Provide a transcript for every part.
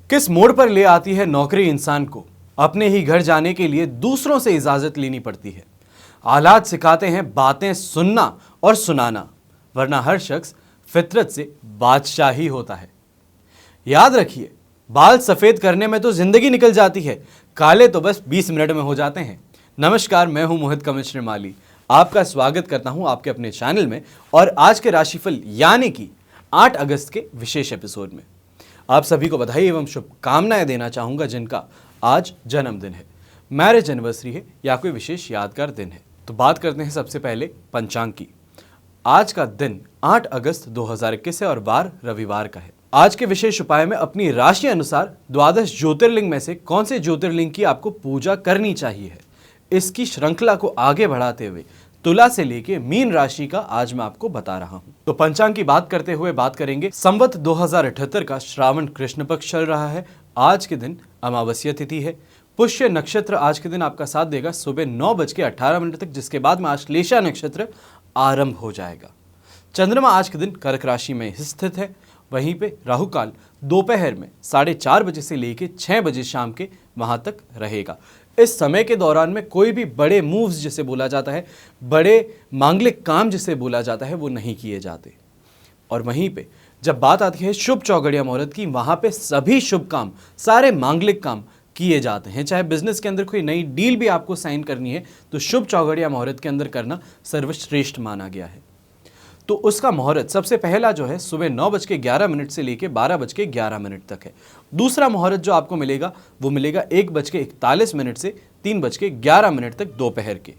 किस मोड़ पर ले आती है नौकरी इंसान को? अपने ही घर जाने के लिए दूसरों से इजाजत लेनी पड़ती है। हालात सिखाते हैं बातें सुनना और सुनाना, वरना हर शख्स फितरत से बादशाह ही होता है। याद रखिए, बाल सफेद करने में तो जिंदगी निकल जाती है, काले तो बस 20 मिनट में हो जाते हैं। नमस्कार, मैं हूं मोहित कमिश्नर माली। आपका स्वागत करता हूं आपके अपने चैनल में और आज के राशिफल यानी कि 8 अगस्त के विशेष एपिसोड में आप सभी को बधाई एवं शुभकामनाएं देना चाहूंगा जिनका आज जन्मदिन है, मैरिज एनिवर्सरी है या कोई विशेष यादगार दिन है। तो बात करते हैं सबसे पहले पंचांग की। आज का दिन 8 अगस्त 2021 है और वार रविवार का है। आज के विशेष उपाय में अपनी राशि अनुसार द्वादश ज्योतिर्लिंग में से कौन से ज्योतिर्लिंग की आपको पूजा करनी चाहिए है, इसकी श्रृंखला को आगे बढ़ाते हुए तुला से लेके मीन राशि का आज मैं आपको बता रहा हूं। तो पंचांग की बात करते हुए बात करेंगे। संवत 2078 का श्रावण कृष्ण पक्ष चल रहा है। आज के दिन अमावस्या तिथि है। पुष्य नक्षत्र आज के दिन आपका साथ देगा सुबह 9:18 तक, जिसके बाद में आश्लेषा नक्षत्र आरंभ हो जाएगा। चंद्रमा आज के दिन कर्क राशि में स्थित है। वहीं पे राहु काल दोपहर में 4:30 बजे से लेके 6 बजे शाम के वहां तक रहेगा। इस समय के दौरान में कोई भी बड़े मूव्स जिसे बोला जाता है, बड़े मांगलिक काम जिसे बोला जाता है, वो नहीं किए जाते। और वहीं पे जब बात आती है शुभ चौगड़िया मुहूर्त की, वहां पे सभी शुभ काम, सारे मांगलिक काम किए जाते हैं। चाहे बिजनेस के अंदर कोई नई डील भी आपको साइन करनी है तो शुभ चौगड़िया मुहूर्त के अंदर करना सर्वश्रेष्ठ माना गया है। तो उसका मुहूर्त सबसे पहला जो है सुबह 9:11 से लेकर 12:11 तक है। दूसरा मुहूर्त जो आपको मिलेगा वो मिलेगा 1:41 से 3:11 तक दोपहर के।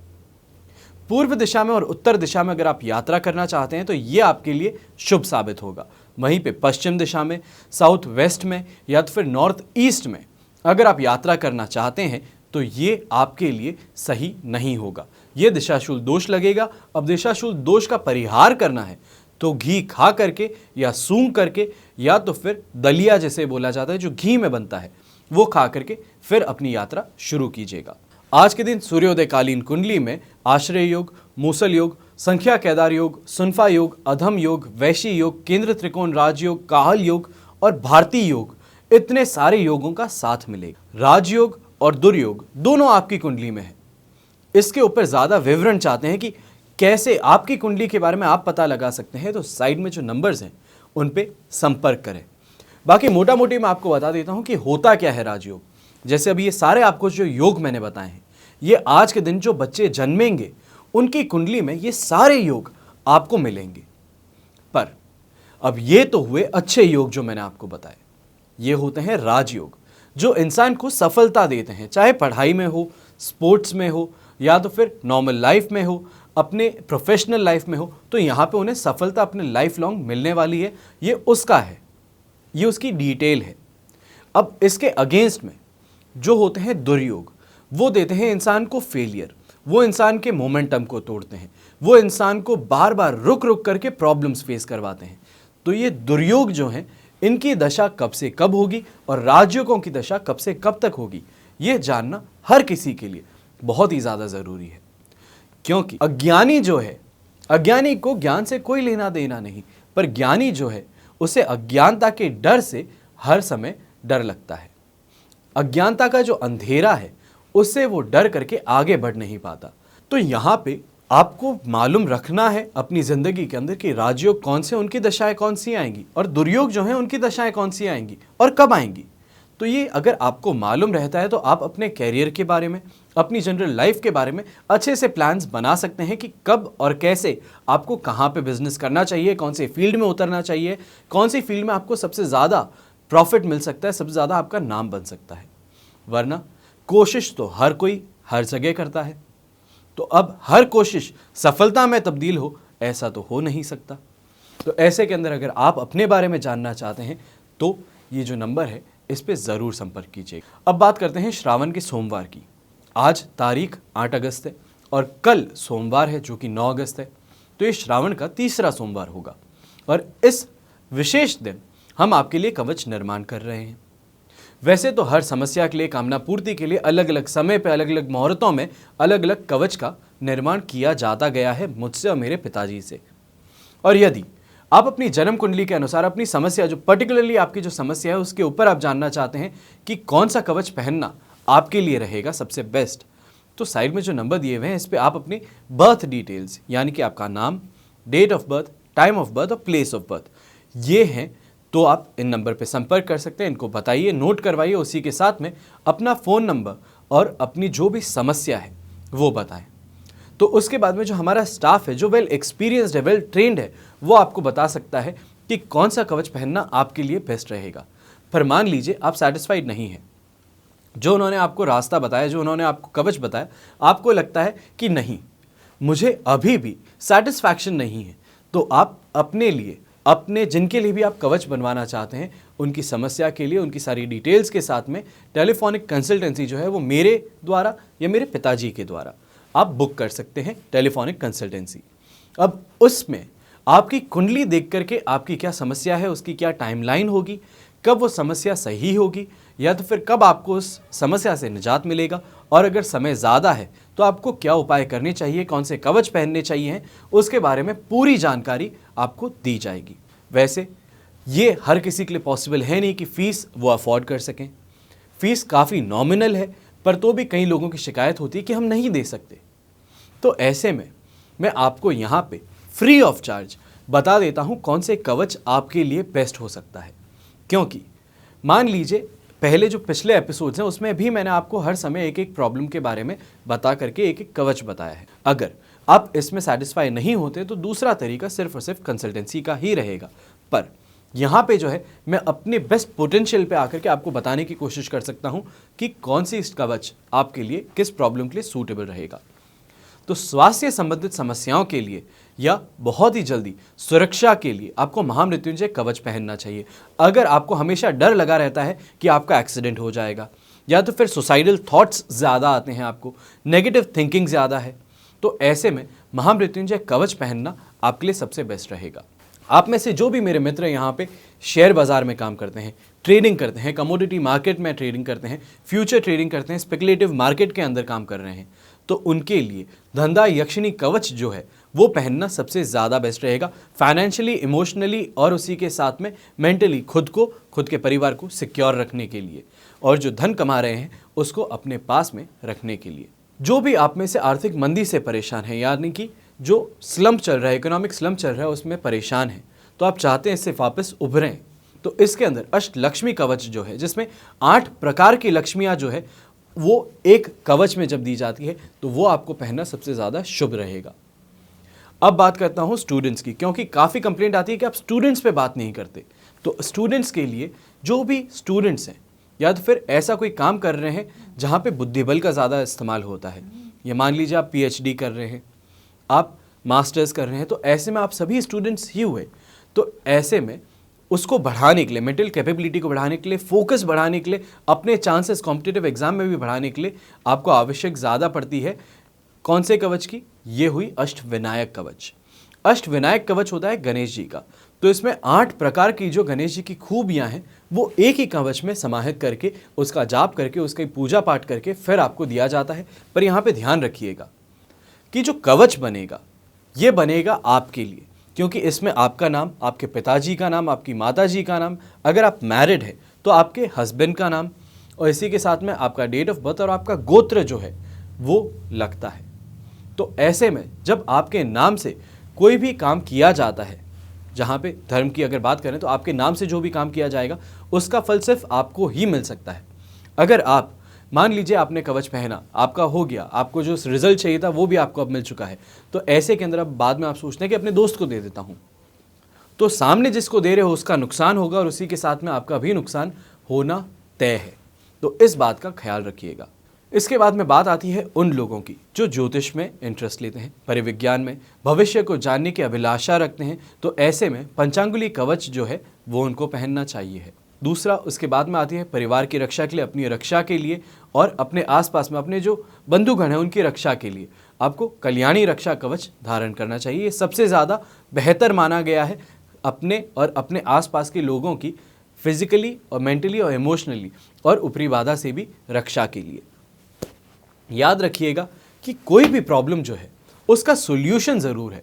पूर्व दिशा में और उत्तर दिशा में अगर आप यात्रा करना चाहते हैं तो ये आपके लिए शुभ साबित होगा। वहीं पे पश्चिम दिशा में, साउथ वेस्ट में या तो फिर नॉर्थ ईस्ट में अगर आप यात्रा करना चाहते हैं तो ये आपके लिए सही नहीं होगा। ये दिशाशूल दोष लगेगा। अब दिशाशूल दोष का परिहार करना है तो घी खा करके या सूंघ करके या तो फिर दलिया जैसे बोला जाता है जो घी में बनता है वो खा करके फिर अपनी यात्रा शुरू कीजिएगा। आज के दिन सूर्योदय कालीन कुंडली में आश्रय योग, मूसल योग, संख्या केदार योग, सुनफा योग, अधम योग, वैशी योग, केंद्र त्रिकोण राजयोग, काहल योग और भारतीय योग, इतने सारे योगों का साथ मिलेगा। राजयोग और दुर्योग दोनों आपकी कुंडली में है। इसके ऊपर ज्यादा विवरण चाहते हैं कि कैसे आपकी कुंडली के बारे में आप पता लगा सकते हैं तो साइड में जो नंबर्स हैं उन पे संपर्क करें। बाकी मोटा मोटी मैं आपको बता देता हूं कि होता क्या है राजयोग। जैसे अभी ये सारे आपको जो योग मैंने बताए हैं, ये आज के दिन जो बच्चे जन्मेंगे उनकी कुंडली में ये सारे योग आपको मिलेंगे। पर अब ये तो हुए अच्छे योग जो मैंने आपको बताए। ये होते हैं राजयोग जो इंसान को सफलता देते हैं, चाहे पढ़ाई में हो, स्पोर्ट्स में हो या तो फिर नॉर्मल लाइफ में हो, अपने प्रोफेशनल लाइफ में हो, तो यहाँ पे उन्हें सफलता अपने लाइफ लॉन्ग मिलने वाली है। ये उसका है, ये उसकी डिटेल है। अब इसके अगेंस्ट में जो होते हैं दुर्योग, वो देते हैं इंसान को फेलियर, वो इंसान के मोमेंटम को तोड़ते हैं, वो इंसान को बार बार रुक रुक करके प्रॉब्लम्स फेस करवाते हैं। तो ये दुर्योग जो हैं इनकी दशा कब से कब होगी और राजयोगों की दशा कब से कब तक होगी, ये जानना हर किसी के लिए बहुत ही ज़्यादा ज़रूरी है। क्योंकि अज्ञानी जो है, अज्ञानी को ज्ञान से कोई लेना देना नहीं, पर ज्ञानी जो है उसे अज्ञानता के डर से हर समय डर लगता है। अज्ञानता का जो अंधेरा है उससे वो डर करके आगे बढ़ नहीं पाता। तो यहाँ पे आपको मालूम रखना है अपनी ज़िंदगी के अंदर कि राजयोग कौन से, उनकी दशाएं कौन सी आएंगी और दुर्योग जो हैं उनकी दशाएं कौन सी आएंगी और कब आएंगी। तो ये अगर आपको मालूम रहता है तो आप अपने कैरियर के बारे में, अपनी जनरल लाइफ के बारे में अच्छे से प्लान्स बना सकते हैं कि कब और कैसे आपको कहाँ पे बिजनेस करना चाहिए, कौन से फील्ड में उतरना चाहिए, कौन सी फील्ड में आपको सबसे ज़्यादा प्रॉफिट मिल सकता है, सबसे ज़्यादा आपका नाम बन सकता है। वरना कोशिश तो हर कोई हर जगह करता है, तो अब हर कोशिश सफलता में तब्दील हो ऐसा तो हो नहीं सकता। तो ऐसे के अंदर अगर आप अपने बारे में जानना चाहते हैं तो ये जो नंबर है इस पे ज़रूर संपर्क कीजिए। अब बात करते हैं श्रावण के सोमवार की। आज तारीख 8 अगस्त है और कल सोमवार है जो कि 9 अगस्त है। तो ये श्रावण का तीसरा सोमवार होगा और इस विशेष दिन हम आपके लिए कवच निर्माण कर रहे हैं। वैसे तो हर समस्या के लिए, कामना पूर्ति के लिए अलग अलग समय पे, अलग अलग मुहूर्तों में अलग अलग कवच का निर्माण किया जाता गया है मुझसे और मेरे पिताजी से। और यदि आप अपनी जन्म कुंडली के अनुसार अपनी समस्या, जो पर्टिकुलरली आपकी जो समस्या है उसके ऊपर आप जानना चाहते हैं कि कौन सा कवच पहनना आपके लिए रहेगा सबसे बेस्ट, तो साइड में जो नंबर दिए हुए हैं इस पे आप अपनी बर्थ डिटेल्स यानी कि आपका नाम, date of birth, time of birth और प्लेस ऑफ बर्थ ये हैं, तो आप इन नंबर पे संपर्क कर सकते हैं। इनको बताइए, नोट करवाइए, उसी के साथ में अपना फ़ोन नंबर और अपनी जो भी समस्या है वो बताएं। तो उसके बाद में जो हमारा स्टाफ है, जो वेल एक्सपीरियंस्ड है, वेल ट्रेंड है, वो आपको बता सकता है कि कौन सा कवच पहनना आपके लिए बेस्ट रहेगा। पर मान लीजिए आप सेटिस्फाइड नहीं हैं, जो उन्होंने आपको रास्ता बताया, जो उन्होंने आपको कवच बताया, आपको लगता है कि नहीं, मुझे अभी भी सेटिस्फैक्शन नहीं है, तो आप अपने लिए, अपने जिनके लिए भी आप कवच बनवाना चाहते हैं, उनकी समस्या के लिए, उनकी सारी डिटेल्स के साथ में टेलीफोनिक कंसल्टेंसी जो है वो मेरे द्वारा या मेरे पिताजी के द्वारा आप बुक कर सकते हैं, टेलीफोनिक कंसल्टेंसी। अब उसमें आपकी कुंडली देख करके आपकी क्या समस्या है, उसकी क्या टाइमलाइन होगी, कब वो समस्या सही होगी या तो फिर कब आपको उस समस्या से निजात मिलेगा, और अगर समय ज़्यादा है तो आपको क्या उपाय करने चाहिए, कौन से कवच पहनने चाहिए, उसके बारे में पूरी जानकारी आपको दी जाएगी। वैसे ये हर किसी के लिए पॉसिबल है नहीं कि फ़ीस वो अफोर्ड कर सकें, फ़ीस काफ़ी नॉमिनल है, पर तो भी कई लोगों की शिकायत होती है कि हम नहीं दे सकते। तो ऐसे में मैं आपको यहाँ पे फ्री ऑफ चार्ज बता देता हूँ कौन से कवच आपके लिए बेस्ट हो सकता है। क्योंकि मान लीजिए पहले जो पिछले एपिसोड्स हैं उसमें भी मैंने आपको हर समय एक एक प्रॉब्लम के बारे में बता करके एक एक कवच बताया है। अगर आप इसमें सेटिस्फाई नहीं होते तो दूसरा तरीका सिर्फ और सिर्फ कंसल्टेंसी का ही रहेगा। पर यहाँ पे जो है मैं अपने बेस्ट पोटेंशियल पे आकर के आपको बताने की कोशिश कर सकता हूँ कि कौन सी कवच आपके लिए, किस प्रॉब्लम के लिए सूटेबल रहेगा। तो स्वास्थ्य संबंधित समस्याओं के लिए या बहुत ही जल्दी सुरक्षा के लिए आपको महामृत्युंजय कवच पहनना चाहिए। अगर आपको हमेशा डर लगा रहता है कि आपका एक्सीडेंट हो जाएगा या तो फिर सुसाइडल थॉट्स ज़्यादा आते हैं, आपको नेगेटिव थिंकिंग ज़्यादा है, तो ऐसे में महामृत्युंजय कवच पहनना आपके लिए सबसे बेस्ट रहेगा। आप में से जो भी मेरे मित्र यहाँ पे शेयर बाज़ार में काम करते हैं, ट्रेडिंग करते हैं, कमोडिटी मार्केट में ट्रेडिंग करते हैं, फ्यूचर ट्रेडिंग करते हैं, स्पेकुलेटिव मार्केट के अंदर काम कर रहे हैं, तो उनके लिए धंधा यक्षिणी कवच जो है वो पहनना सबसे ज़्यादा बेस्ट रहेगा, फाइनेंशियली, इमोशनली और उसी के साथ में मेंटली खुद को, खुद के परिवार को सिक्योर रखने के लिए, और जो धन कमा रहे हैं उसको अपने पास में रखने के लिए। जो भी आप में से आर्थिक मंदी से परेशान है, यानी कि जो स्लम्प चल रहा है, इकोनॉमिक स्लम्प चल रहा है, उसमें परेशान है, तो आप चाहते हैं इससे वापस उभरें, तो इसके अंदर अष्टलक्ष्मी कवच जो है, जिसमें 8 प्रकार की लक्ष्मियाँ जो है वो एक कवच में जब दी जाती है, तो वो आपको पहनना सबसे ज़्यादा शुभ रहेगा। अब बात करता हूँ स्टूडेंट्स की, क्योंकि काफ़ी कंप्लेंट आती है कि आप स्टूडेंट्स पे बात नहीं करते। तो स्टूडेंट्स के लिए, जो भी स्टूडेंट्स हैं या तो फिर ऐसा कोई काम कर रहे हैं जहाँ पे बुद्धिबल का ज़्यादा इस्तेमाल होता है, या मान लीजिए आप PhD कर रहे हैं, आप मास्टर्स कर रहे हैं, तो ऐसे में आप सभी स्टूडेंट्स ही हुए, तो ऐसे में उसको बढ़ाने के लिए, मेंटल कैपेबिलिटी को बढ़ाने के लिए, फोकस बढ़ाने के लिए, अपने चांसेस कॉम्पिटिटिव एग्जाम में भी बढ़ाने के लिए आपको आवश्यक ज़्यादा पड़ती है कौन से कवच की? ये हुई अष्टविनायक कवच। अष्टविनायक कवच होता है गणेश जी का, तो इसमें 8 प्रकार की जो गणेश जी की खूबियाँ हैं वो एक ही कवच में समाहित करके, उसका जाप करके, उसकी पूजा पाठ करके फिर आपको दिया जाता है। पर यहाँ पे ध्यान रखिएगा कि जो कवच बनेगा ये बनेगा आपके लिए, क्योंकि इसमें आपका नाम, आपके पिताजी का नाम, आपकी माताजी का नाम, अगर आप मैरिड है तो आपके हस्बैंड का नाम, और इसी के साथ में आपका डेट ऑफ बर्थ और आपका गोत्र जो है वो लगता है। तो ऐसे में जब आपके नाम से कोई भी काम किया जाता है, जहाँ पे धर्म की अगर बात करें तो आपके नाम से जो भी काम किया जाएगा उसका फल सिर्फ आपको ही मिल सकता है। अगर आप मान लीजिए आपने कवच पहना, आपका हो गया, आपको जो रिजल्ट चाहिए था वो भी आपको अब मिल चुका है, तो ऐसे के अंदर अब बाद में आप सोचते हैं कि अपने दोस्त को दे देता हूँ, तो सामने जिसको दे रहे हो उसका नुकसान होगा और उसी के साथ में आपका भी नुकसान होना तय है। तो इस बात का ख्याल रखिएगा। इसके बाद में बात आती है उन लोगों की जो ज्योतिष में इंटरेस्ट लेते हैं, परिविज्ञान में भविष्य को जानने की अभिलाषा रखते हैं, तो ऐसे में पंचांगुली कवच जो है वो उनको पहनना चाहिए है। दूसरा, उसके बाद में आती है परिवार की रक्षा के लिए, अपनी रक्षा के लिए और अपने आसपास में अपने जो बंधुगण हैं उनकी रक्षा के लिए आपको कल्याणी रक्षा कवच धारण करना चाहिए। ये सबसे ज़्यादा बेहतर माना गया है अपने और अपने आसपास के लोगों की फिजिकली और मेंटली और इमोशनली और ऊपरी बाधा से भी रक्षा के लिए। याद रखिएगा कि कोई भी प्रॉब्लम जो है उसका सॉल्यूशन ज़रूर है,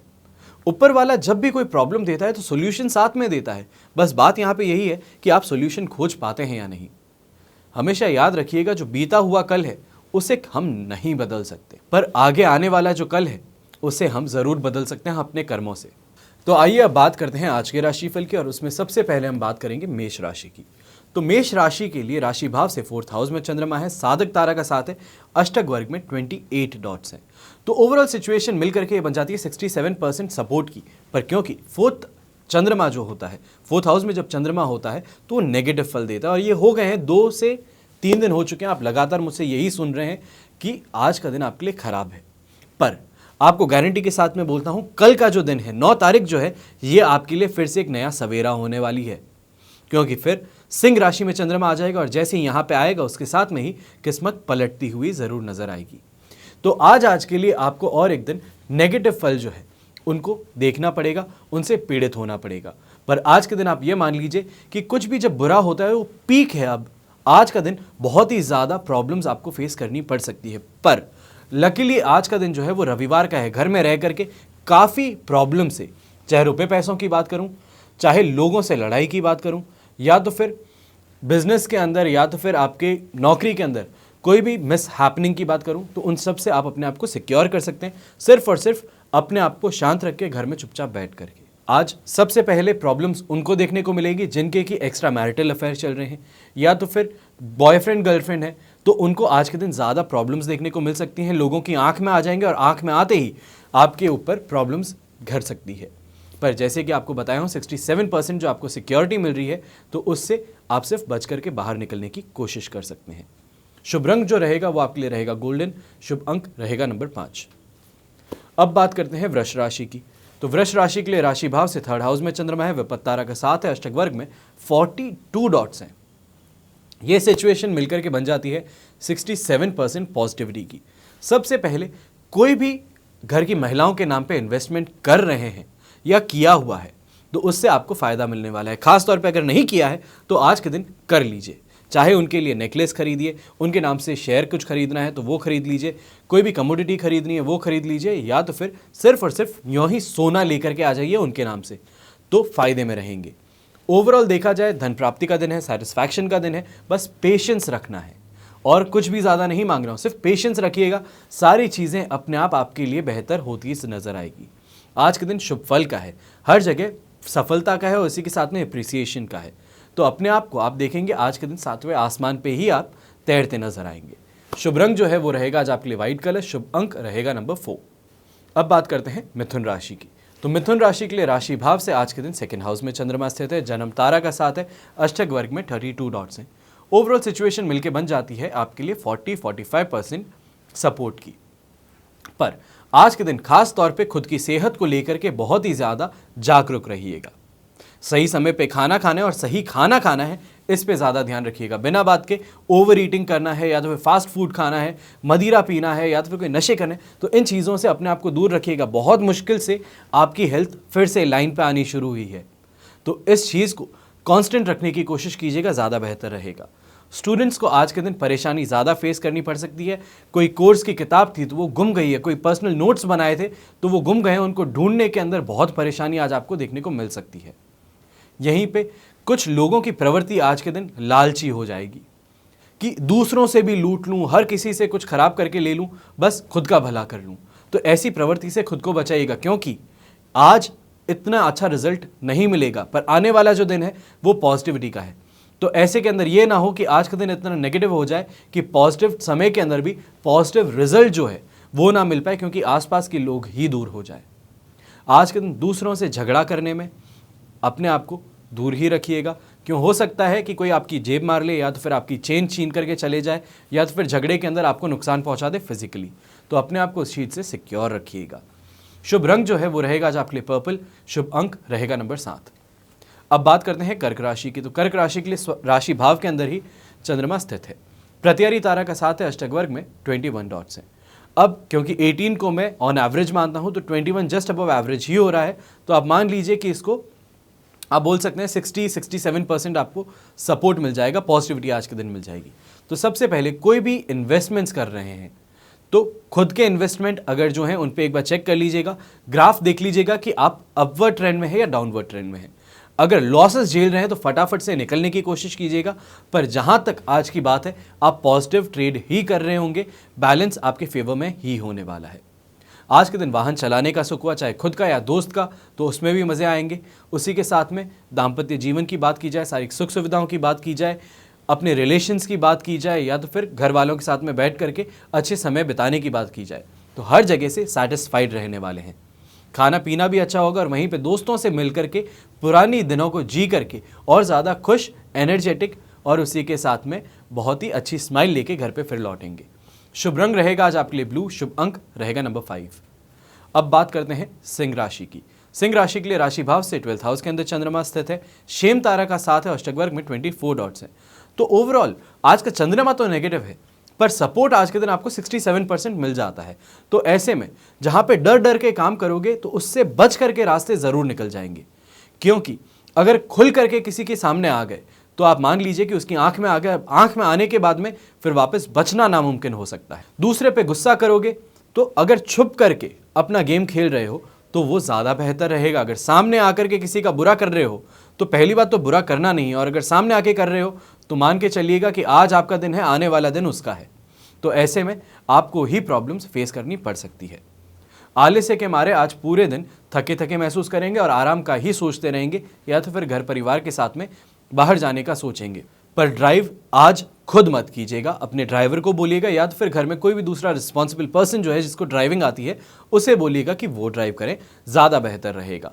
ऊपर वाला जब भी कोई प्रॉब्लम देता है तो सॉल्यूशन साथ में देता है, बस बात यहाँ पे यही है कि आप सॉल्यूशन खोज पाते हैं या नहीं। हमेशा याद रखिएगा, जो बीता हुआ कल है उसे हम नहीं बदल सकते, पर आगे आने वाला जो कल है उसे हम जरूर बदल सकते हैं अपने कर्मों से। तो आइए अब बात करते हैं आज के राशिफल की, और उसमें सबसे पहले हम बात करेंगे मेष राशि की। तो मेष राशि के लिए राशि भाव से 4th हाउस में चंद्रमा है, साधक तारा का साथ है, अष्टक वर्ग में 28 डॉट्स हैं। तो ओवरऑल सिचुएशन मिलकर के ये बन जाती है 67% सपोर्ट की। पर क्योंकि 4th चंद्रमा जो होता है, 4th हाउस में जब चंद्रमा होता है तो वो नेगेटिव फल देता है, और ये हो गए हैं 2 से 3 दिन हो चुके हैं, आप लगातार मुझसे यही सुन रहे हैं कि आज का दिन आपके लिए खराब है। पर आपको गारंटी के साथ मैं बोलता हूं, कल का जो दिन है 9 तारीख जो है, ये आपके लिए फिर से एक नया सवेरा होने वाली है, क्योंकि फिर सिंह राशि में चंद्रमा आ जाएगा, और जैसे ही यहां पे आएगा उसके साथ में ही किस्मत पलटती हुई जरूर नजर आएगी। तो आज के लिए आपको और एक दिन नेगेटिव फल जो है उनको देखना पड़ेगा, उनसे पीड़ित होना पड़ेगा। पर आज के दिन आप ये मान लीजिए कि कुछ भी जब बुरा होता है वो पीक है। अब आज का दिन बहुत ही ज़्यादा प्रॉब्लम्स आपको फेस करनी पड़ सकती है, पर लकीली आज का दिन जो है वो रविवार का है। घर में रह करके काफ़ी प्रॉब्लम से, चाहे रुपए पैसों की बात करूं, चाहे लोगों से लड़ाई की बात करूं, या तो फिर बिजनेस के अंदर, या तो फिर आपके नौकरी के अंदर कोई भी मिस हैपनिंग की बात करूं, तो उन सब से आप अपने आप को सिक्योर कर सकते हैं, सिर्फ और सिर्फ अपने आप को शांत रख के घर में चुपचाप बैठ करके। आज सबसे पहले प्रॉब्लम्स उनको देखने को मिलेगी जिनके की एक्स्ट्रा मैरिटल अफेयर चल रहे हैं, या तो फिर बॉयफ्रेंड गर्लफ्रेंड है, तो उनको आज के दिन ज़्यादा प्रॉब्लम्स देखने को मिल सकती हैं। लोगों की आंख में आ जाएंगे, और आंख में आते ही आपके ऊपर प्रॉब्लम्स घर सकती है। पर जैसे कि आपको बताया हूँ, 67% जो आपको सिक्योरिटी मिल रही है, तो उससे आप सिर्फ बच करके बाहर निकलने की कोशिश कर सकते हैं। शुभ रंग जो रहेगा वो आपके लिए रहेगा गोल्डन, शुभ अंक रहेगा नंबर 5। अब बात करते हैं वृष राशि की। तो वृष राशि के लिए राशि भाव से 3rd हाउस में चंद्रमा है, विपत्त तारा का साथ है, अष्टक वर्ग में 42 डॉट्स हैं। ये सिचुएशन मिलकर के बन जाती है 67% पॉजिटिविटी की। सबसे पहले कोई भी घर की महिलाओं के नाम पे इन्वेस्टमेंट कर रहे हैं या किया हुआ है, तो उससे आपको फायदा मिलने वाला है। खास तौर पे अगर नहीं किया है तो आज के दिन कर लीजिए। चाहे उनके लिए नेकलेस खरीदिए, उनके नाम से शेयर कुछ खरीदना है तो वो खरीद लीजिए, कोई भी कमोडिटी खरीदनी है वो खरीद लीजिए, या तो फिर सिर्फ और सिर्फ यूँ ही सोना लेकर के आ जाइए उनके नाम से, तो फायदे में रहेंगे। ओवरऑल देखा जाए धन प्राप्ति का दिन है, सेटिस्फैक्शन का दिन है, बस पेशेंस रखना है, और कुछ भी ज़्यादा नहीं मांग रहा हूँ, सिर्फ पेशेंस रखिएगा, सारी चीज़ें अपने आप आपके लिए बेहतर होती नजर आएगी। आज के दिन शुभ फल का है, हर जगह सफलता का है, और इसी के साथ में अप्रिसिएशन का है। तो अपने आप को आप देखेंगे आज के दिन 7वें आसमान पे ही आप तैरते नजर आएंगे। शुभ रंग जो है वो रहेगा आज आपके लिए व्हाइट कलर, शुभ अंक रहेगा नंबर 4। अब बात करते हैं मिथुन राशि की। तो मिथुन राशि के लिए राशि भाव से आज के दिन 2nd हाउस में चंद्रमा स्थित है, जन्म तारा का साथ है, अष्टक वर्ग में 32 डॉट्स हैं। ओवरऑल सिचुएशन मिलकर बन जाती है आपके लिए 40-45% सपोर्ट की। पर आज के दिन खास तौर पे खुद की सेहत को लेकर के बहुत ही ज़्यादा जागरूक रहिएगा। सही समय पे खाना खाना है, और सही खाना खाना है, इस पे ज़्यादा ध्यान रखिएगा। बिना बात के ओवर ईटिंग करना है, या तो फिर फास्ट फूड खाना है, मदिरा पीना है, या तो फिर कोई नशे करने, तो इन चीज़ों से अपने आप को दूर रखिएगा। बहुत मुश्किल से आपकी हेल्थ फिर से लाइन पे आनी शुरू हुई है, तो इस चीज़ को कांस्टेंट रखने की कोशिश कीजिएगा, ज़्यादा बेहतर रहेगा। स्टूडेंट्स को आज के दिन परेशानी ज़्यादा फेस करनी पड़ सकती है। कोई कोर्स की किताब थी तो वो गुम गई है, कोई पर्सनल नोट्स बनाए थे तो वो गुम गए हैं, उनको ढूंढने के अंदर बहुत परेशानी आज आपको देखने को मिल सकती है। यहीं पे कुछ लोगों की प्रवृत्ति आज के दिन लालची हो जाएगी कि दूसरों से भी लूट लूं, हर किसी से कुछ खराब करके ले लूं, बस खुद का भला कर लूं। तो ऐसी प्रवृत्ति से खुद को बचाइएगा, क्योंकि आज इतना अच्छा रिजल्ट नहीं मिलेगा, पर आने वाला जो दिन है वो पॉजिटिविटी का है। तो ऐसे के अंदर ये ना हो कि आज का दिन इतना नेगेटिव हो जाए कि पॉजिटिव समय के अंदर भी पॉजिटिव रिजल्ट जो है वो ना मिल पाए, क्योंकि आसपास के लोग ही दूर हो जाए। आज के दिन दूसरों से झगड़ा करने में अपने आप को दूर ही रखिएगा, क्यों हो सकता है कि कोई आपकी जेब मार ले, या तो फिर आपकी चेन छीन करके चले जाए, या तो फिर झगड़े के अंदर आपको नुकसान पहुंचा दे फिजिकली। तो अपने आप को उस चीज़ से सिक्योर रखिएगा। शुभ रंग जो है वो रहेगा आज आपके लिए पर्पल, शुभ अंक रहेगा नंबर 7। अब बात करते हैं कर्क राशि की। तो कर्क राशि के लिए राशि भाव के अंदर ही चंद्रमा स्थित है, प्रत्यरी तारा का साथ है, अष्टक वर्ग में 21 डॉट्स हैं। अब क्योंकि 18 को मैं ऑन एवरेज मानता हूं, तो 21 जस्ट अबव एवरेज ही हो रहा है, तो आप मान लीजिए कि इसको आप बोल सकते हैं 60-67% आपको सपोर्ट मिल जाएगा, पॉजिटिविटी आज के दिन मिल जाएगी। तो सबसे पहले कोई भी इन्वेस्टमेंट्स कर रहे हैं तो खुद के इन्वेस्टमेंट अगर जो है उन पे एक बार चेक कर लीजिएगा, ग्राफ देख लीजिएगा कि आप अपवर्ड ट्रेंड में है या डाउनवर्ड ट्रेंड में है। अगर लॉसेस झेल रहे हैं तो फटाफट से निकलने की कोशिश कीजिएगा, पर जहां तक आज की बात है आप पॉजिटिव ट्रेड ही कर रहे होंगे, बैलेंस आपके फेवर में ही होने वाला है। आज के दिन वाहन चलाने का सुख हुआ, चाहे खुद का या दोस्त का, तो उसमें भी मज़े आएंगे। उसी के साथ में दाम्पत्य जीवन की बात की जाए, शारीरिक सुख सुविधाओं की बात की जाए, अपने रिलेशंस की बात की जाए, या तो फिर घर वालों के साथ में बैठ करके अच्छे समय बिताने की बात की जाए, तो हर जगह से सेटिस्फाइड रहने वाले हैं। खाना पीना भी अच्छा होगा और वहीं पे दोस्तों से मिल करके पुरानी दिनों को जी करके और ज़्यादा खुश, एनर्जेटिक और उसी के साथ में बहुत ही अच्छी स्माइल लेके घर पे फिर लौटेंगे। शुभ रंग रहेगा आज आपके लिए ब्लू, शुभ अंक रहेगा नंबर 5। अब बात करते हैं सिंह राशि की। सिंह राशि के लिए राशि भाव से 12th हाउस के अंदर चंद्रमा स्थित है, शेम तारा का साथ है, अष्टक वर्ग में 24 डॉट्स है। तो ओवरऑल आज का चंद्रमा तो नेगेटिव है, पर सपोर्ट आज के दिन आपको 67% मिल जाता है। तो ऐसे में जहां पे डर डर के काम करोगे तो उससे बच करके रास्ते जरूर निकल जाएंगे, क्योंकि अगर खुल करके किसी के सामने आ गए तो आप मान लीजिए कि उसकी आंख में आ गए, आंख में आने के बाद में फिर वापस बचना नामुमकिन हो सकता है। दूसरे पे गुस्सा करोगे तो अगर छुप करके अपना गेम खेल रहे हो तो वो ज़्यादा बेहतर रहेगा। अगर सामने आकर के किसी का बुरा कर रहे हो तो पहली बात तो बुरा करना नहीं है, और अगर सामने आके कर रहे हो तो मान के चलिएगा कि आज आपका दिन है, आने वाला दिन उसका है। तो ऐसे में आपको ही प्रॉब्लम्स फेस करनी पड़ सकती है। आलस्य के मारे आज पूरे दिन थके थके महसूस करेंगे और आराम का ही सोचते रहेंगे, या तो फिर घर परिवार के साथ में बाहर जाने का सोचेंगे। पर ड्राइव आज खुद मत कीजिएगा, अपने ड्राइवर को बोलिएगा, या तो फिर घर में कोई भी दूसरा रिस्पॉन्सिबल पर्सन जो है जिसको ड्राइविंग आती है उसे बोलिएगा कि वो ड्राइव करें, ज़्यादा बेहतर रहेगा।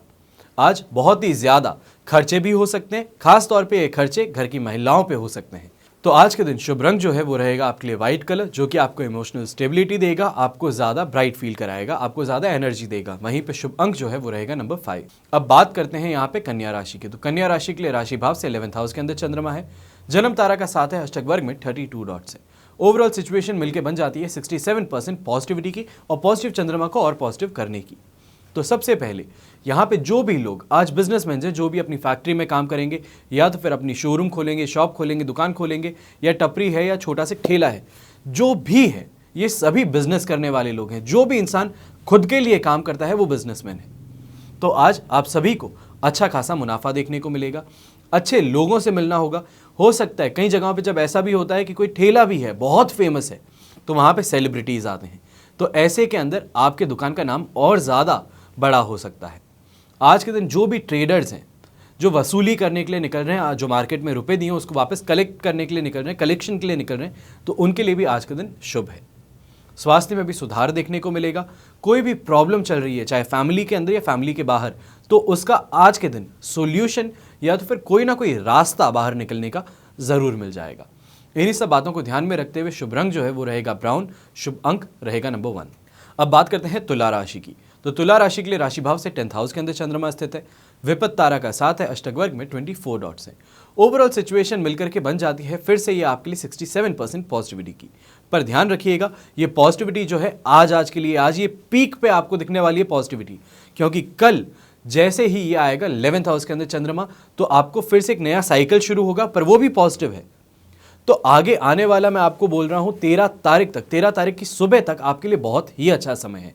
आज बहुत ही ज़्यादा खर्चे भी हो सकते हैं, खास तौर पे ये खर्चे घर की महिलाओं पे हो सकते हैं। तो आज के दिन शुभ रंग जो है वो रहेगा आपके लिए व्हाइट कलर, जो कि आपको इमोशनल स्टेबिलिटी देगा, आपको ज़्यादा ब्राइट फील कराएगा, आपको ज़्यादा एनर्जी देगा। वहीं पे शुभ अंक जो है वो रहेगा नंबर 5। अब बात करते हैं यहाँ पे कन्या राशि की। तो कन्या राशि के लिए राशि भाव से 11th हाउस के अंदर चंद्रमा है, जन्म तारा का साथ है, अष्टक वर्ग में 32 डॉट्स है। ओवरऑल सिचुएशन मिलकर बन जाती है 67% पॉजिटिविटी की और पॉजिटिव चंद्रमा को और पॉजिटिव करने की। तो सबसे पहले यहाँ पे जो भी लोग आज बिजनेसमैन हैं, जो भी अपनी फैक्ट्री में काम करेंगे, या तो फिर अपनी शोरूम खोलेंगे, शॉप खोलेंगे, दुकान खोलेंगे, या टपरी है या छोटा सा ठेला है, जो भी है, ये सभी बिजनेस करने वाले लोग हैं। जो भी इंसान खुद के लिए काम करता है वो बिजनेसमैन है। तो आज आप सभी को अच्छा खासा मुनाफा देखने को मिलेगा, अच्छे लोगों से मिलना होगा। हो सकता है कई जगहों पे जब ऐसा भी होता है कि कोई ठेला भी है, बहुत फेमस है, तो वहाँ पे सेलिब्रिटीज़ आते हैं, तो ऐसे के अंदर आपके दुकान का नाम और ज़्यादा बड़ा हो सकता है। आज के दिन जो भी ट्रेडर्स हैं, जो वसूली करने के लिए निकल रहे हैं, जो मार्केट में रुपए दिए उसको वापस कलेक्ट करने के लिए निकल रहे हैं, कलेक्शन के लिए निकल रहे हैं, तो उनके लिए भी आज के दिन शुभ है। स्वास्थ्य में भी सुधार देखने को मिलेगा। कोई भी प्रॉब्लम चल रही है, चाहे फैमिली के अंदर या फैमिली के बाहर, तो उसका आज के दिन सॉल्यूशन या तो फिर कोई ना कोई रास्ता बाहर निकलने का ज़रूर मिल जाएगा। इन्हीं सब बातों को ध्यान में रखते हुए शुभ रंग जो है वो रहेगा ब्राउन, शुभ अंक रहेगा नंबर 1। अब बात करते हैं तुला राशि की। तो तुला राशि के लिए राशि भाव से 10th हाउस के अंदर चंद्रमा स्थित है, विपत तारा का साथ है, अष्टक वर्ग में 24 डॉट्स है। ओवरऑल सिचुएशन मिलकर के बन जाती है फिर से ये आपके लिए 67% पॉजिटिविटी की। पर ध्यान रखिएगा, ये पॉजिटिविटी जो है आज के लिए, आज ये पीक पे आपको दिखने वाली है पॉजिटिविटी, क्योंकि कल जैसे ही ये आएगा 11th हाउस के अंदर चंद्रमा, तो आपको फिर से एक नया साइकिल शुरू होगा, पर वो भी पॉजिटिव है। तो आगे आने वाला मैं आपको बोल रहा हूं 13 तारीख तक, 13 तारीख की सुबह तक आपके लिए बहुत ही अच्छा समय है।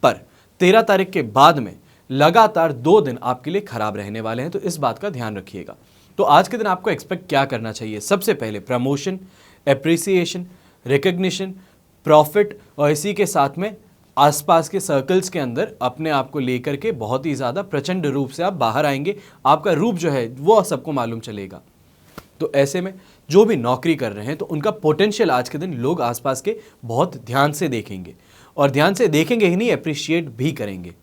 पर 13 तारीख के बाद में लगातार 2 दिन आपके लिए खराब रहने वाले हैं, तो इस बात का ध्यान रखिएगा। तो आज के दिन आपको एक्सपेक्ट क्या करना चाहिए? सबसे पहले प्रमोशन, एप्रिसिएशन, रिकग्निशन, प्रॉफिट, और इसी के साथ में आसपास के सर्कल्स के अंदर अपने आप को लेकर के बहुत ही ज़्यादा प्रचंड रूप से आप बाहर आएंगे। आपका रूप जो है वो सबको मालूम चलेगा। तो ऐसे में जो भी नौकरी कर रहे हैं तो उनका पोटेंशियल आज के दिन लोग आसपास के बहुत ध्यान से देखेंगे, और ध्यान से देखेंगे ही नहीं, अप्रिशिएट भी करेंगे।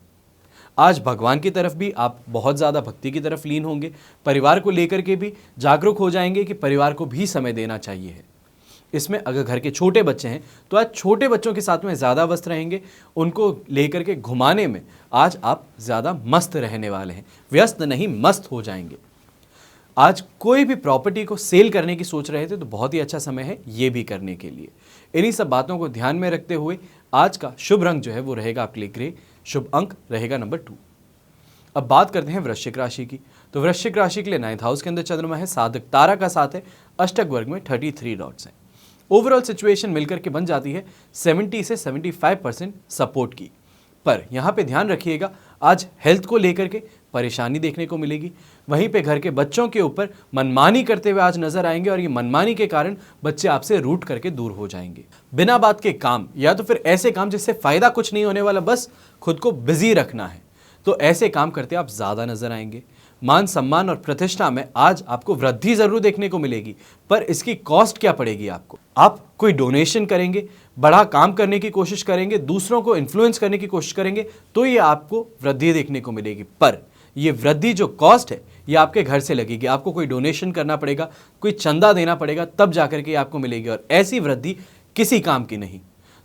आज भगवान की तरफ भी आप बहुत ज़्यादा भक्ति की तरफ लीन होंगे। परिवार को लेकर के भी जागरूक हो जाएंगे कि परिवार को भी समय देना चाहिए है। इसमें अगर घर के छोटे बच्चे हैं तो आज छोटे बच्चों के साथ में ज़्यादा व्यस्त रहेंगे, उनको लेकर के घुमाने में आज आप ज़्यादा मस्त रहने वाले हैं। व्यस्त नहीं, मस्त हो जाएंगे। आज कोई भी प्रॉपर्टी को सेल करने की सोच रहे थे तो बहुत ही अच्छा समय है ये भी करने के लिए। इन्हीं सब बातों को ध्यान में रखते हुए आज का शुभ रंग जो है वो रहेगा आपके लिए ग्रे, शुभ अंक रहेगा नंबर 2। अब बात करते हैं वृश्चिक राशि की। तो वृश्चिक राशि के लिए 9th हाउस के अंदर चंद्रमा है, साधक तारा का साथ है, अष्टक वर्ग में 33 डॉट्स हैं। ओवरऑल सिचुएशन मिलकर के बन जाती है 70 से 75% सपोर्ट की। पर यहाँ पे ध्यान रखिएगा, आज हेल्थ को लेकर के परेशानी देखने को मिलेगी। वहीं पे घर के बच्चों के ऊपर मनमानी करते हुए आज नजर आएंगे और ये मनमानी के कारण बच्चे आपसे रूठ करके दूर हो जाएंगे। बिना बात के काम या तो फिर ऐसे काम जिससे फायदा कुछ नहीं होने वाला, बस खुद को बिजी रखना है, तो ऐसे काम करते आप ज्यादा नजर आएंगे। मान सम्मान और प्रतिष्ठा में आज आपको वृद्धि जरूर देखने को मिलेगी, पर इसकी कॉस्ट क्या पड़ेगी आपको। आप कोई डोनेशन करेंगे, बड़ा काम करने की कोशिश करेंगे, दूसरों को इन्फ्लुएंस करने की कोशिश करेंगे, तो ये आपको वृद्धि देखने को मिलेगी। पर ये वृद्धि जो कॉस्ट है ये आपके घर से लगेगी। आपको कोई डोनेशन करना पड़ेगा, कोई चंदा देना पड़ेगा, तब जाकर के आपको मिलेगी, और ऐसी वृद्धि किसी काम की नहीं।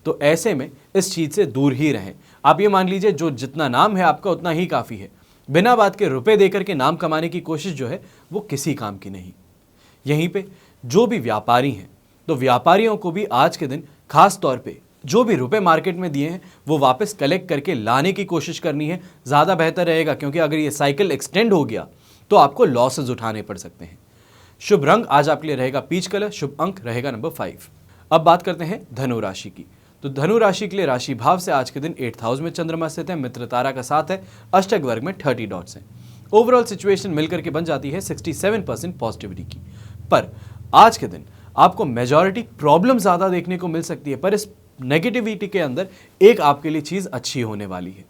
तो ऐसे में इस चीज से दूर ही रहें। आप ये मान लीजिए जो जितना नाम है आपका उतना ही काफी है। बिना बात के रुपए देकर के नाम कमाने की कोशिश जो है वो किसी काम की नहीं। यहीं पे जो भी व्यापारी हैं, तो व्यापारियों को भी आज के दिन खास तौर पे जो भी रुपए मार्केट में दिए हैं वो वापस कलेक्ट करके लाने की कोशिश करनी है, ज़्यादा बेहतर रहेगा, क्योंकि अगर ये साइकिल एक्सटेंड हो गया तो आपको लॉसेज उठाने पड़ सकते हैं। शुभ रंग आज आपके लिए रहेगा पीच कलर, शुभ अंक रहेगा नंबर 5। अब बात करते हैं धनु राशि की। तो धनु राशि के लिए राशि भाव से आज के दिन 8th हाउस में चंद्रमा स्थित है, मित्र तारा का साथ है, अष्टक वर्ग में 30 डॉट्स हैं। ओवरऑल सिचुएशन मिलकर के बन जाती है 67% पॉजिटिविटी की। पर आज के दिन आपको मेजॉरिटी प्रॉब्लम ज़्यादा देखने को मिल सकती है, पर इस नेगेटिविटी के अंदर एक आपके लिए चीज़ अच्छी होने वाली है,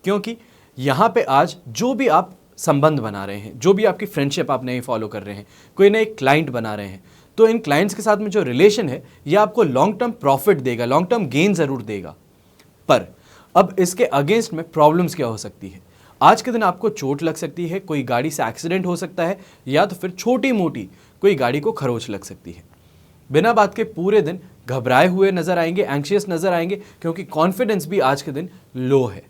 क्योंकि यहाँ पे आज जो भी आप संबंध बना रहे हैं, जो भी आपकी फ्रेंडशिप आप नए फॉलो कर रहे हैं, कोई नए क्लाइंट बना रहे हैं, तो इन क्लाइंट्स के साथ में जो रिलेशन है ये आपको लॉन्ग टर्म प्रॉफिट देगा, लॉन्ग टर्म गेन जरूर देगा। पर अब इसके अगेंस्ट में प्रॉब्लम्स क्या हो सकती है। आज के दिन आपको चोट लग सकती है, कोई गाड़ी से एक्सीडेंट हो सकता है, या तो फिर छोटी मोटी कोई गाड़ी को खरोच लग सकती है। बिना बात के पूरे दिन घबराए हुए नजर आएंगे, एंग्शियस नजर आएंगे, क्योंकि कॉन्फिडेंस भी आज के दिन लो है।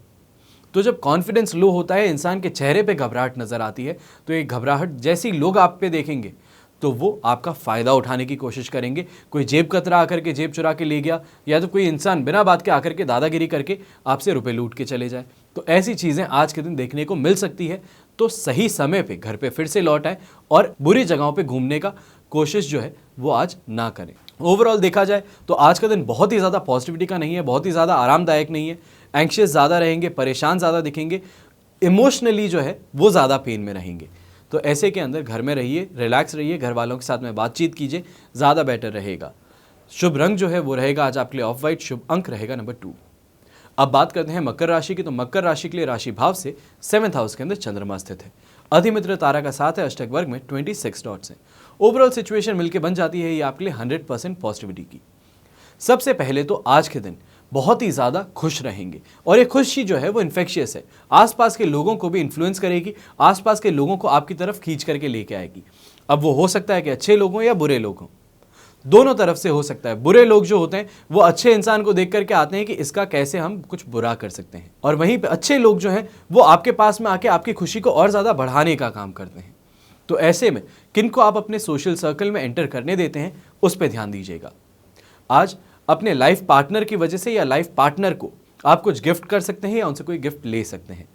तो जब कॉन्फिडेंस लो होता है, इंसान के चेहरे पे घबराहट नजर आती है, तो ये घबराहट जैसी लोग आप पे देखेंगे तो वो आपका फ़ायदा उठाने की कोशिश करेंगे। कोई जेब कतरा आकर के जेब चुरा के ले गया, या तो कोई इंसान बिना बात के आकर के दादागिरी करके आपसे रुपए लूट के चले जाए, तो ऐसी चीज़ें आज के दिन देखने को मिल सकती है। तो सही समय पे घर पे फिर से लौट आए और बुरी जगहों पे घूमने का कोशिश जो है वो आज ना करें। ओवरऑल देखा जाए तो आज का दिन बहुत ही ज़्यादा पॉजिटिविटी का नहीं है, बहुत ही ज़्यादा आरामदायक नहीं है। एंग्शियस ज़्यादा रहेंगे, परेशान ज़्यादा दिखेंगे, इमोशनली जो है वो ज़्यादा पेन में रहेंगे। तो ऐसे के अंदर घर में रहिए, रिलैक्स रहिए, घर वालों के साथ में बातचीत कीजिए, ज़्यादा बेटर रहेगा। शुभ रंग जो है वो रहेगा आज आपके लिए ऑफ वाइट, शुभ अंक रहेगा नंबर 2। अब बात करते हैं मकर राशि की। तो मकर राशि के लिए राशि भाव से 7th हाउस के अंदर चंद्रमा स्थित है, अधिमित्र तारा का साथ है, अष्टक वर्ग में 26 डॉट्स हैं। ओवरऑल सिचुएशन मिलकर बन जाती है ये आपके लिए 100% पॉजिटिविटी की। सबसे पहले तो आज के दिन बहुत ही ज़्यादा खुश रहेंगे, और ये खुशी जो है वो इन्फेक्शियस है, आसपास के लोगों को भी इन्फ्लुएंस करेगी, आसपास के लोगों को आपकी तरफ खींच करके लेके आएगी। अब वो हो सकता है कि अच्छे लोग हों या बुरे लोग हों, दोनों तरफ से हो सकता है। बुरे लोग जो होते हैं वो अच्छे इंसान को देख करके आते हैं कि इसका कैसे हम कुछ बुरा कर सकते हैं, और वहीं पे अच्छे लोग जो हैं वो आपके पास में आके आपकी खुशी को और ज़्यादा बढ़ाने का काम करते हैं। तो ऐसे में किनको आप अपने सोशल सर्कल में एंटर करने देते हैं उस पर ध्यान दीजिएगा। आज अपने लाइफ पार्टनर की वजह से या लाइफ पार्टनर को आप कुछ गिफ्ट कर सकते हैं या उनसे कोई गिफ्ट ले सकते हैं।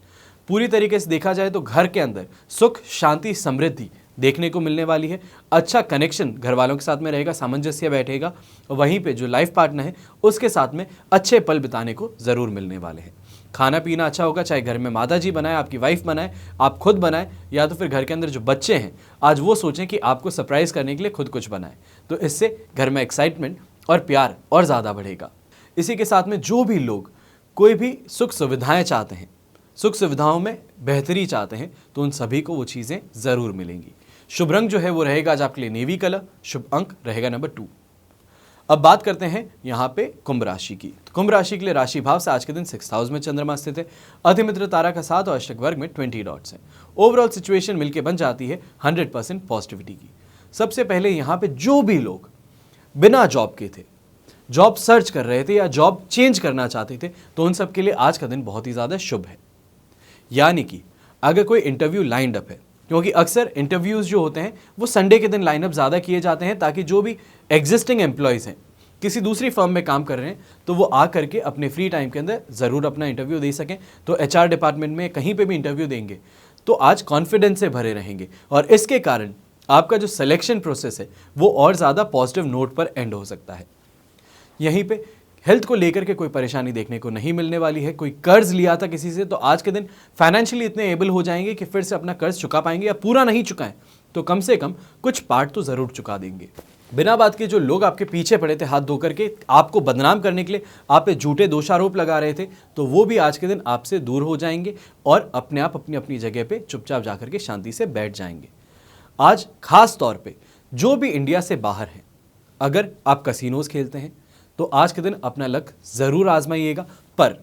पूरी तरीके से देखा जाए तो घर के अंदर सुख, शांति, समृद्धि देखने को मिलने वाली है। अच्छा कनेक्शन घर वालों के साथ में रहेगा, सामंजस्य बैठेगा, और वहीं पे जो लाइफ पार्टनर है उसके साथ में अच्छे पल बिताने को ज़रूर मिलने वाले हैं। खाना पीना अच्छा होगा, चाहे घर में माता जी बनाए, आपकी वाइफ बनाए, आप खुद बनाए, या तो फिर घर के अंदर जो बच्चे हैं आज वो सोचें कि आपको सरप्राइज़ करने के लिए खुद कुछ बनाए, तो इससे घर में एक्साइटमेंट और प्यार और ज़्यादा बढ़ेगा। इसी के साथ में जो भी लोग कोई भी सुख सुविधाएं चाहते हैं, सुख सुविधाओं में बेहतरी चाहते हैं, तो उन सभी को वो चीज़ें ज़रूर मिलेंगी। शुभ रंग जो है वो रहेगा आज आपके लिए नेवी कलर, शुभ अंक रहेगा नंबर 2। अब बात करते हैं यहाँ पे कुंभ राशि की। तो कुंभ राशि के लिए राशि भाव से आज के दिन 6th हाउस में चंद्रमा स्थित है, अधिमित्र तारा का साथ और अष्टक वर्ग में 20 डॉट्स हैं। ओवरऑल सिचुएशन मिलके बन जाती है 100% पॉजिटिविटी की। सबसे पहले यहाँ पे जो भी लोग बिना जॉब के थे, जॉब सर्च कर रहे थे या जॉब चेंज करना चाहते थे, तो उन सब के लिए आज का दिन बहुत ही ज़्यादा शुभ है। यानी कि अगर कोई इंटरव्यू लाइंड अप है, क्योंकि अक्सर इंटरव्यूज़ जो होते हैं वो संडे के दिन लाइनअप ज़्यादा किए जाते हैं, ताकि जो भी एग्जिस्टिंग एम्प्लॉयज़ हैं, किसी दूसरी फर्म में काम कर रहे हैं, तो वो आ करके अपने फ्री टाइम के अंदर ज़रूर अपना इंटरव्यू दे सकें। तो HR डिपार्टमेंट में कहीं पे भी इंटरव्यू देंगे तो आज कॉन्फिडेंस से भरे रहेंगे, और इसके कारण आपका जो सिलेक्शन प्रोसेस है वो और ज़्यादा पॉजिटिव नोट पर एंड हो सकता है। यहीं पे हेल्थ को लेकर के कोई परेशानी देखने को नहीं मिलने वाली है। कोई कर्ज लिया था किसी से तो आज के दिन फाइनेंशियली इतने एबल हो जाएंगे कि फिर से अपना कर्ज चुका पाएंगे, या पूरा नहीं चुकाएं तो कम से कम कुछ पार्ट तो ज़रूर चुका देंगे। बिना बात के जो लोग आपके पीछे पड़े थे हाथ धो करके आपको बदनाम करने के लिए, आप पे झूठे दोषारोप लगा रहे थे, तो वो भी आज के दिन आपसे दूर हो जाएंगे और अपने आप अपनी अपनी जगह पे चुपचाप जाकर के शांति से बैठ जाएंगे। आज खास तौर पे जो भी इंडिया से बाहर हैं, अगर आप कसिनोज खेलते हैं तो आज के दिन अपना लक ज़रूर आजमाइएगा, पर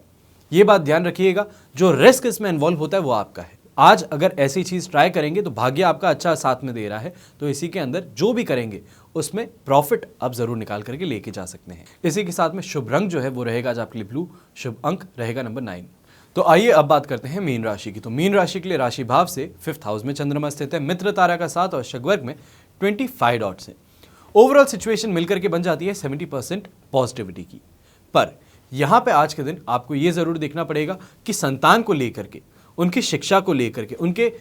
यह बात ध्यान रखिएगा जो रिस्क इसमें इन्वॉल्व होता है वो आपका है। आज अगर ऐसी चीज़ ट्राई करेंगे तो भाग्य आपका अच्छा साथ में दे रहा है, तो इसी के अंदर जो भी करेंगे उसमें प्रॉफिट आप ज़रूर निकाल करके लेके जा सकते हैं। इसी के साथ में शुभ रंग जो है वो रहेगा आज आपके लिए ब्लू, शुभ अंक रहेगा नंबर 9। तो आइए अब बात करते हैं मीन राशि की। तो मीन राशि के लिए राशि भाव से 5th हाउस में चंद्रमा स्थित है, मित्र तारा का 7 और शगवर्ग में 25 डॉट्स है। ओवरऑल सिचुएशन मिलकर के बन जाती है 70% पॉजिटिविटी की। पर यहाँ पे आज के दिन आपको ये ज़रूर देखना पड़ेगा कि संतान को लेकर के, उनकी शिक्षा को लेकर के, उनके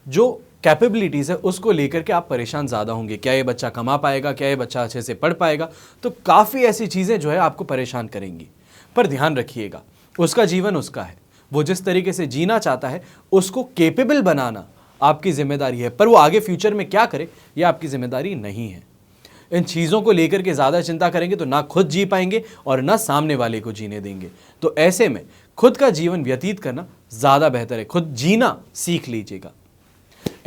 जो कैपेबिलिटीज़ है उसको लेकर के आप परेशान ज़्यादा होंगे। क्या ये बच्चा कमा पाएगा, क्या ये बच्चा अच्छे से पढ़ पाएगा, तो काफ़ी ऐसी चीज़ें जो है आपको परेशान करेंगी। पर ध्यान रखिएगा उसका जीवन उसका है, वो जिस तरीके से जीना चाहता है उसको केपेबल बनाना आपकी जिम्मेदारी है, पर वो आगे फ्यूचर में क्या करे ये आपकी जिम्मेदारी नहीं है। इन चीज़ों को लेकर के ज़्यादा चिंता करेंगे तो ना खुद जी पाएंगे और ना सामने वाले को जीने देंगे। तो ऐसे में खुद का जीवन व्यतीत करना ज़्यादा बेहतर है, खुद जीना सीख लीजिएगा।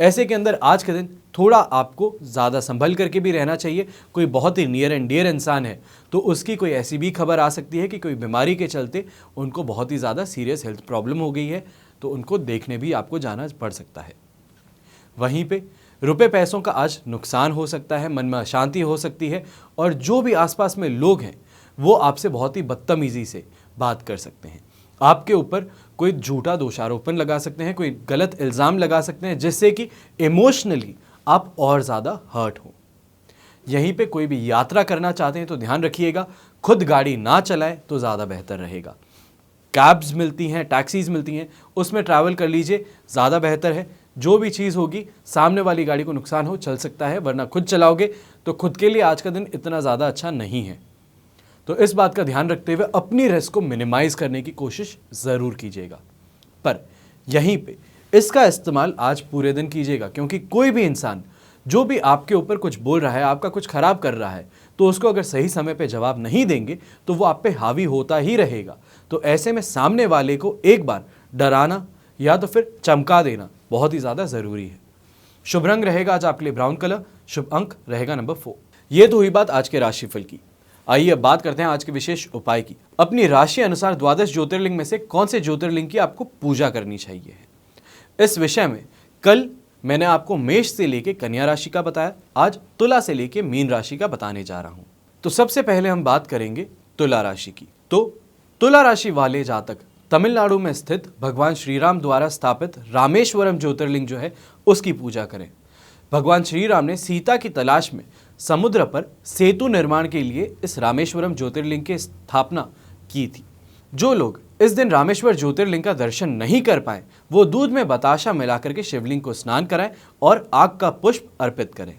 ऐसे के अंदर आज के दिन थोड़ा आपको ज़्यादा संभल करके भी रहना चाहिए। कोई बहुत ही नियर एंड डियर इंसान है तो उसकी कोई ऐसी भी खबर आ सकती है कि कोई बीमारी के चलते उनको बहुत ही ज़्यादा सीरियस हेल्थ प्रॉब्लम हो गई है, तो उनको देखने भी आपको जाना पड़ सकता है। वहीं पे रुपए पैसों का आज नुकसान हो सकता है, मन में अशांति हो सकती है, और जो भी आसपास में लोग हैं वो आपसे बहुत ही बदतमीज़ी से बात कर सकते हैं। आपके ऊपर कोई झूठा दोषारोपण लगा सकते हैं, कोई गलत इल्ज़ाम लगा सकते हैं, जिससे कि इमोशनली आप और ज़्यादा हर्ट हो। यहीं पे कोई भी यात्रा करना चाहते हैं तो ध्यान रखिएगा खुद गाड़ी ना चलाएं तो ज़्यादा बेहतर रहेगा। कैब्स मिलती हैं, टैक्सीज़ मिलती हैं, उसमें ट्रैवल कर लीजिए, ज़्यादा बेहतर है। जो भी चीज़ होगी सामने वाली गाड़ी को नुकसान हो चल सकता है, वरना खुद चलाओगे तो खुद के लिए आज का दिन इतना ज़्यादा अच्छा नहीं है। तो इस बात का ध्यान रखते हुए अपनी रिस्क को मिनिमाइज़ करने की कोशिश ज़रूर कीजिएगा। पर यहीं पे इसका इस्तेमाल आज पूरे दिन कीजिएगा, क्योंकि कोई भी इंसान जो भी आपके ऊपर कुछ बोल रहा है, आपका कुछ खराब कर रहा है, तो उसको अगर सही समय पे जवाब नहीं देंगे तो वो आप पे हावी होता ही रहेगा। तो ऐसे में सामने वाले को एक बार डराना या तो फिर चमका देना बहुत ही ज़्यादा ज़रूरी है। शुभ रंग रहेगा आज आपके लिए ब्राउन कलर, शुभ अंक रहेगा नंबर 4। ये तो हुई बात आज के राशिफल की। आइए अब बात करते हैं आज के विशेष उपाय की। अपनी राशि अनुसार द्वादश ज्योतिर्लिंग में से कौन से ज्योतिर्लिंग की आपको पूजा करनी चाहिए, इस विषय में कल मैंने आपको मेष से लेके कन्या राशि का बताया, आज तुला से लेके मीन राशि का बताने जा रहा हूं। तो सबसे पहले हम बात करेंगे तुला राशि की। तो तुला राशि वाले जातक तमिलनाडु में स्थित भगवान श्री राम द्वारा स्थापित रामेश्वरम ज्योतिर्लिंग जो है उसकी पूजा करें। भगवान श्री राम ने सीता की तलाश में समुद्र पर सेतु निर्माण के लिए इस रामेश्वरम ज्योतिर्लिंग की स्थापना की थी। जो लोग इस दिन रामेश्वर ज्योतिर्लिंग का दर्शन नहीं कर पाए वो दूध में बताशा मिलाकर के शिवलिंग को स्नान कराएं और आग का पुष्प अर्पित करें।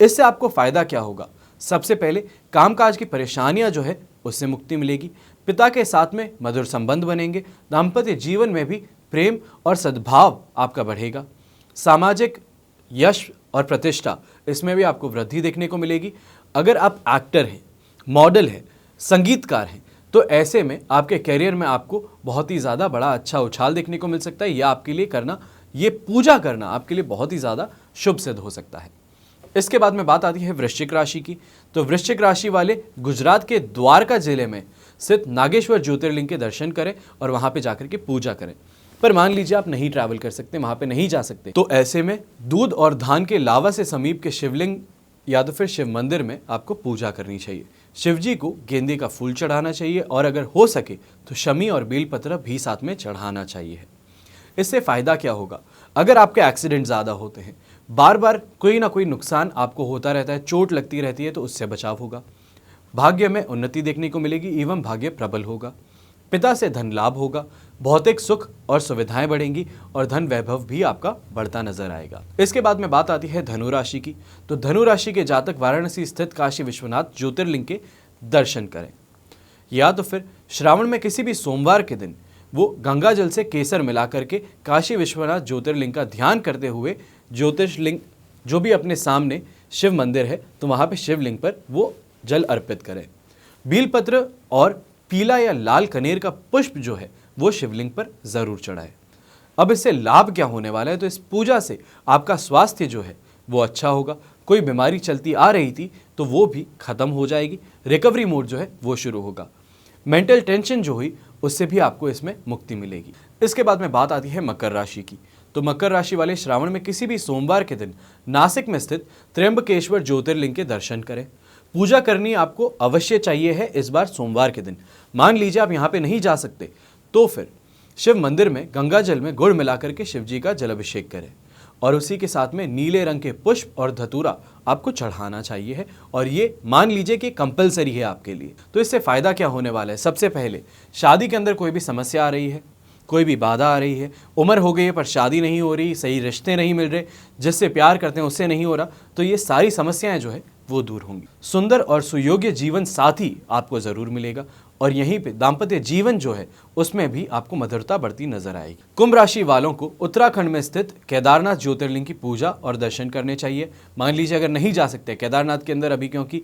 इससे आपको फायदा क्या होगा? सबसे पहले कामकाज की परेशानियां जो है उससे मुक्ति मिलेगी, पिता के साथ में मधुर संबंध बनेंगे, दाम्पत्य जीवन में भी प्रेम और सद्भाव आपका बढ़ेगा, सामाजिक यश और प्रतिष्ठा इसमें भी आपको वृद्धि देखने को मिलेगी। अगर आप एक्टर हैं, मॉडल हैं, संगीतकार हैं तो ऐसे में आपके करियर में आपको बहुत ही ज़्यादा बड़ा अच्छा उछाल देखने को मिल सकता है। यह आपके लिए करना, ये पूजा करना आपके लिए बहुत ही ज़्यादा शुभ सिद्ध हो सकता है। इसके बाद में बात आती है वृश्चिक राशि की। तो वृश्चिक राशि वाले गुजरात के द्वारका जिले में स्थित नागेश्वर ज्योतिर्लिंग के दर्शन करें और वहाँ पे जाकर के पूजा करें। पर मान लीजिए आप नहीं ट्रैवल कर सकते, वहाँ पे नहीं जा सकते, तो ऐसे में दूध और धान के लावा से समीप के शिवलिंग या तो फिर शिव मंदिर में आपको पूजा करनी चाहिए। शिव जी को गेंदे का फूल चढ़ाना चाहिए और अगर हो सके तो शमी और बेलपत्र भी साथ में चढ़ाना चाहिए। इससे फ़ायदा क्या होगा? अगर आपके एक्सीडेंट ज़्यादा होते हैं, बार बार कोई ना कोई नुकसान आपको होता रहता है, चोट लगती रहती है, तो उससे बचाव होगा। भाग्य में उन्नति देखने को मिलेगी एवं भाग्य प्रबल होगा। पिता से धन लाभ होगा, भौतिक सुख और सुविधाएं बढ़ेंगी और धन वैभव भी आपका बढ़ता नजर आएगा। इसके बाद में बात आती है धनु राशि की। तो धनु राशि के जातक वाराणसी स्थित काशी विश्वनाथ ज्योतिर्लिंग के दर्शन करें, या तो फिर श्रावण में किसी भी सोमवार के दिन वो गंगा जल से केसर मिला करके काशी विश्वनाथ ज्योतिर्लिंग का ध्यान करते हुए ज्योतिर्लिंग जो भी अपने सामने शिव मंदिर है तो वहाँ पे शिवलिंग पर वो जल अर्पित करें। बीलपत्र और पीला या लाल कनेर का पुष्प जो है वो शिवलिंग पर जरूर चढ़ाए। अब इससे लाभ क्या होने वाला है, तो इस पूजा से आपका स्वास्थ्य जो है वो अच्छा होगा। कोई बीमारी चलती आ रही थी तो वो भी खत्म हो जाएगी, रिकवरी मोड जो है वो शुरू होगा। मेंटल टेंशन जो हुई उससे भी आपको इसमें मुक्ति मिलेगी। इसके बाद में बात आती है मकर राशि की। तो मकर राशि वाले श्रावण में किसी भी सोमवार के दिन नासिक में स्थित त्र्यंबकेश्वर ज्योतिर्लिंग के दर्शन करें। पूजा करनी आपको अवश्य चाहिए है इस बार सोमवार के दिन। मान लीजिए आप यहाँ पे नहीं जा सकते तो फिर शिव मंदिर में गंगा जल में गुड़ मिलाकर के शिव जी का जलाभिषेक करें और उसी के साथ में नीले रंग के पुष्प और धतूरा आपको चढ़ाना चाहिए है, और ये मान लीजिए कि कंपलसरी है आपके लिए। तो इससे फायदा क्या होने वाला है, सबसे पहले शादी के अंदर कोई भी समस्या आ रही है, कोई भी बाधा आ रही है, उम्र हो गई है पर शादी नहीं हो रही, सही रिश्ते नहीं मिल रहे, जिससे प्यार करते हैं उससे नहीं हो रहा, तो ये सारी समस्याएं जो है वो दूर होंगी। सुंदर और सुयोग्य जीवन साथी आपको जरूर मिलेगा और यहीं पे दाम्पत्य जीवन जो है उसमें भी आपको मधुरता बढ़ती नजर आएगी। कुंभ राशि वालों को उत्तराखंड में स्थित केदारनाथ ज्योतिर्लिंग की पूजा और दर्शन करने चाहिए। मान लीजिए अगर नहीं जा सकते केदारनाथ के अंदर अभी, क्योंकि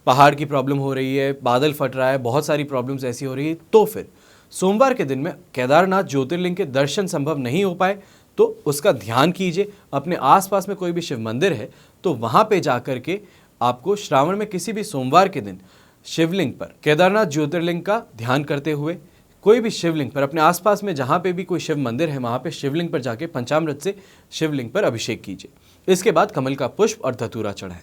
पहाड़ की प्रॉब्लम हो रही है, बादल फट रहा है, बहुत सारी प्रॉब्लम्स ऐसी हो रही है, तो फिर सोमवार के दिन में केदारनाथ ज्योतिर्लिंग के दर्शन संभव नहीं हो पाए तो उसका ध्यान कीजिए। अपने आसपास में कोई भी शिव मंदिर है तो वहाँ पे जा कर के आपको श्रावण में किसी भी सोमवार के दिन शिवलिंग पर केदारनाथ ज्योतिर्लिंग का ध्यान करते हुए कोई भी शिवलिंग पर अपने आसपास में जहाँ पे भी कोई शिव मंदिर है वहाँ पे शिवलिंग पर जाके पंचामृत से शिवलिंग पर अभिषेक कीजिए। इसके बाद कमल का पुष्प और धतूरा चढ़ाएं।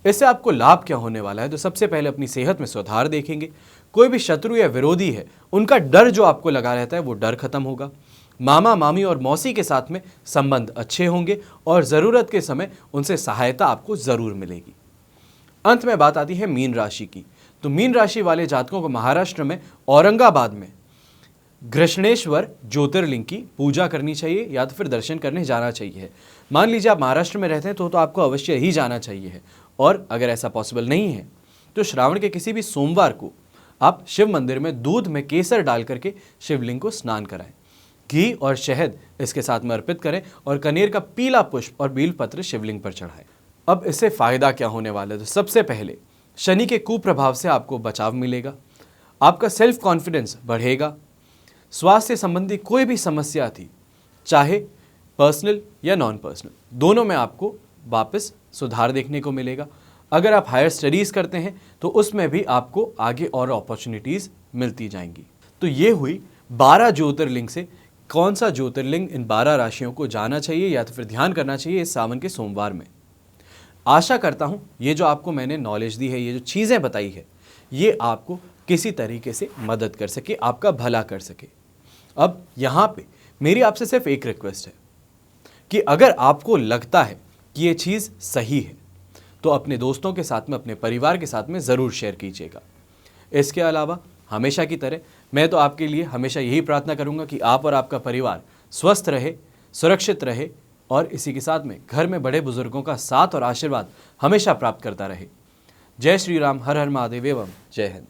इससे आपको लाभ क्या होने वाला है, तो सबसे पहले अपनी सेहत में सुधार देखेंगे। कोई भी शत्रु या विरोधी है उनका डर जो आपको लगा रहता है वो डर खत्म होगा। मामा मामी और मौसी के साथ में संबंध अच्छे होंगे और ज़रूरत के समय उनसे सहायता आपको ज़रूर मिलेगी। अंत में बात आती है मीन राशि की। तो मीन राशि वाले जातकों को महाराष्ट्र में औरंगाबाद में घृष्णेश्वर ज्योतिर्लिंग की पूजा करनी चाहिए या तो फिर दर्शन करने जाना चाहिए। मान लीजिए आप महाराष्ट्र में रहते हैं तो आपको अवश्य ही जाना चाहिए है, और अगर ऐसा पॉसिबल नहीं है तो श्रावण के किसी भी सोमवार को आप शिव मंदिर में दूध में केसर डाल करके शिवलिंग को स्नान कराएं, घी और शहद इसके साथ में अर्पित करें और कनेर का पीला पुष्प और बीलपत्र शिवलिंग पर चढ़ाएं। अब इससे फायदा क्या होने वाला है, तो सबसे पहले शनि के कुप्रभाव से आपको बचाव मिलेगा, आपका सेल्फ कॉन्फिडेंस बढ़ेगा, स्वास्थ्य संबंधी कोई भी समस्या थी चाहे पर्सनल या नॉन पर्सनल दोनों में आपको वापस सुधार देखने को मिलेगा। अगर आप हायर स्टडीज़ करते हैं तो उसमें भी आपको आगे और अपॉर्चुनिटीज़ मिलती जाएंगी। तो ये हुई 12 ज्योतिर्लिंग से कौन सा ज्योतिर्लिंग इन 12 राशियों को जाना चाहिए या तो फिर ध्यान करना चाहिए इस सावन के सोमवार में। आशा करता हूँ ये जो आपको मैंने नॉलेज दी है, ये जो चीज़ें बताई है, ये आपको किसी तरीके से मदद कर सके, आपका भला कर सके। अब यहाँ पे मेरी आपसे सिर्फ एक रिक्वेस्ट है कि अगर आपको लगता है कि ये चीज़ सही है तो अपने दोस्तों के साथ में, अपने परिवार के साथ में ज़रूर शेयर कीजिएगा। इसके अलावा हमेशा की तरह मैं तो आपके लिए हमेशा यही प्रार्थना करूँगा कि आप और आपका परिवार स्वस्थ रहे, सुरक्षित रहे और इसी के साथ में घर में बड़े बुजुर्गों का साथ और आशीर्वाद हमेशा प्राप्त करता रहे। जय श्री राम, हर हर महादेव एवं जय हिंद।